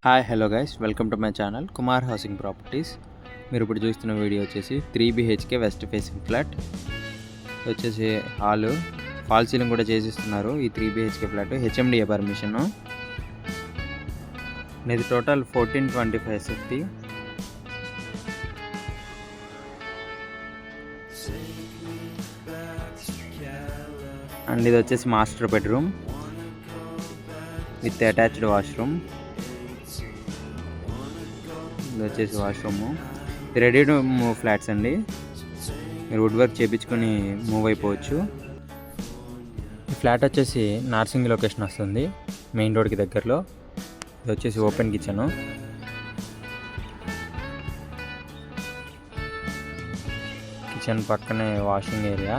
Hi hello guys, welcome to my channel Kumar housing properties. మీరు ఇప్పుడు చూస్తున్న వీడియో వచ్చేసి 3 BHK వెస్ట్ ఫేసింగ్ ఫ్లాట్. వచ్చేసి హాలు, ఫాల్ సీలింగ్ కూడా చేసిస్తున్నారు. ఈ 3 BHK ఫ్లాట్ HMDA పర్మిషన్. ఇది టోటల్ 1425 SFT. అండ్ ఇది వచ్చేసి master bedroom with attached washroom. ఇది వచ్చేసి washroom. Ready to move flats అండి. మీరు వుడ్ వర్క్ చేయించుకొని మూవ్ అయిపోవచ్చు. ఈ ఫ్లాట్ వచ్చేసి నార్సింగ్ లొకేషన్ వస్తుంది, మెయిన్ రోడ్కి దగ్గరలో. ఇది వచ్చేసి ఓపెన్ కిచెను. కిచెన్ పక్కనే వాష్ ఏరియా.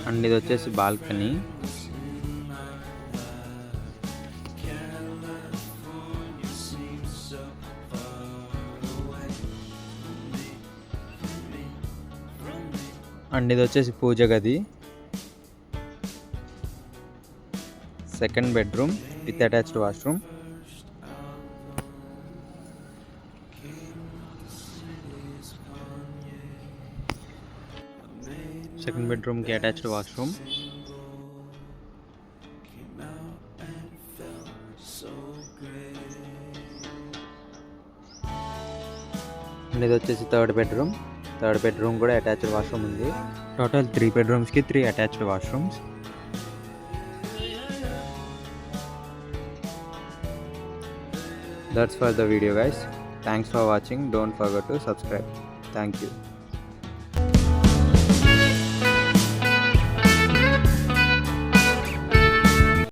అండ్ ఇది వచ్చేసి బాల్కనీ. అండ్ ఇది వచ్చేసి పూజ గది, second bedroom with attached washroom. Second బెడ్రూమ్కి అటాచ్డ్ వాష్రూమ్. అండ్ ఇది వచ్చేసి థర్డ్ బెడ్రూమ్ కూడా అటాచ్డ్ వాష్రూమ్ ఉంది. టోటల్ 3 bedrooms కి 3 attached washrooms. That's for the video guys. Thanks for watching. Don't forget to subscribe. Thank you.